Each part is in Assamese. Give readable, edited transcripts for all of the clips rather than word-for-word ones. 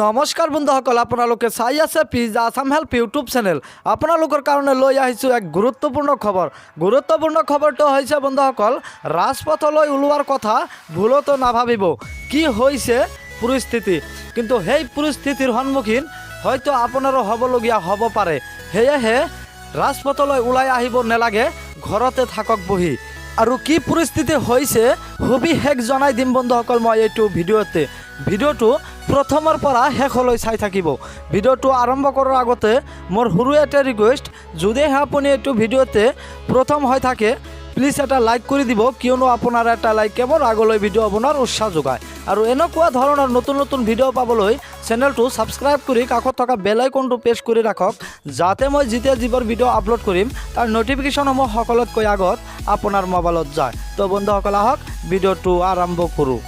নমস্কাৰ বন্ধুসকল, আপোনালোকে চাই আছে pizza Assam help YouTube channel. আপোনালোকৰ কাৰণে লৈ আহিছোঁ এক গুৰুত্বপূৰ্ণ খবৰ। গুৰুত্বপূৰ্ণ খবৰটো হৈছে বন্ধুসকল, ৰাজপথলৈ ওলোৱাৰ কথা ভুলতো নাভাবিব। কি হৈছে পৰিস্থিতি, কিন্তু সেই পৰিস্থিতিৰ সন্মুখীন হয়তো আপোনাৰো হ'বলগীয়া হ'ব পাৰে। সেয়েহে ৰাজপথলৈ ওলাই আহিব নালাগে, ঘৰতে থাকক বহি। আৰু কি পৰিস্থিতি হৈছে সবিশেষ জনাই দিম বন্ধুসকল মই এইটো ভিডিঅ'তে। ভিডিঅ'টো প্ৰথমৰ পৰা শেষলৈ চাই থাকিব। ভিডিঅ'টো আৰম্ভ কৰাৰ আগতে মোৰ সৰু এটা ৰিকুৱেষ্ট, যদিহে আপুনি এইটো ভিডিঅ'তে প্ৰথম হৈ থাকে প্লিজ এটা লাইক কৰি দিব, কিয়নো আপোনাৰ এটা লাইকে মোৰ আগলৈ ভিডিঅ' বনোৱাৰ উৎসাহ যোগায়। আৰু এনেকুৱা ধৰণৰ নতুন নতুন ভিডিঅ' পাবলৈ চেনেলটো ছাবস্ক্ৰাইব কৰি কাষত থকা বেল আইকনটো প্ৰেছ কৰি ৰাখক, যাতে মই যেতিয়া যিবোৰ ভিডিঅ' আপলোড কৰিম তাৰ ন'টিফিকেশ্যনসমূহ সকলোতকৈ আগত আপোনাৰ মোবাইলত যায়। তো বন্ধুসকল আহক ভিডিঅ'টো আৰম্ভ কৰোঁ।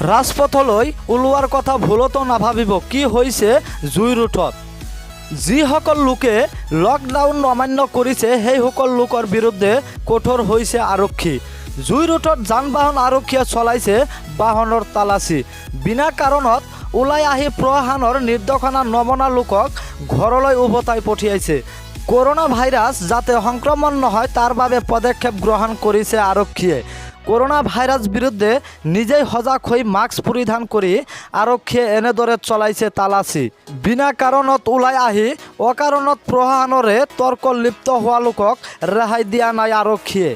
ৰাজপথলৈ ওলোৱাৰ কথা ভুলতো নাভাবিব। কি হৈছে জুইৰোডত যিসকল লোকে লকডাউন অমান্য কৰিছে সেইসকল লোকৰ বিৰুদ্ধে কঠোৰ হৈছে আৰক্ষী। জুইৰোডত যান বাহন আৰক্ষীয়ে চলাইছে বাহনৰ তালাচী। বিনা কাৰণত ওলাই আহি প্ৰশাসনৰ নিৰ্দেশনা নমনা লোকক ঘৰলৈ উভতাই পঠিয়াইছে। কৰোনা ভাইৰাছ যাতে সংক্ৰমণ নহয় তাৰ বাবে পদক্ষেপ গ্ৰহণ কৰিছে আৰক্ষীয়ে। কৰোনা ভাইৰাছ বিৰুদ্ধে নিজেই সজাগ হৈ মাস্ক পৰিধান কৰি আৰক্ষীয়ে এনেদৰে চলাইছে তালাচী। বিনা কাৰণত ওলাই আহি অকাৰণত প্ৰশাসনৰে তৰ্ক লিপ্ত হোৱা লোকক ৰেহাই দিয়া নাই আৰক্ষীয়ে।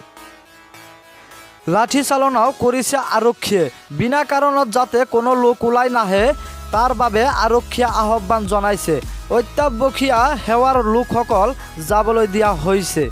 লাঠি চালনাও কৰিছে আৰক্ষীয়ে। বিনা কাৰণত যাতে কোনো লোক ওলাই নাহে তাৰ বাবে আৰক্ষীয়ে আহ্বান জনাইছে। অত্যাৱশ্যকীয় সেৱাৰ লোকসকল যাবলৈ দিয়া হৈছে।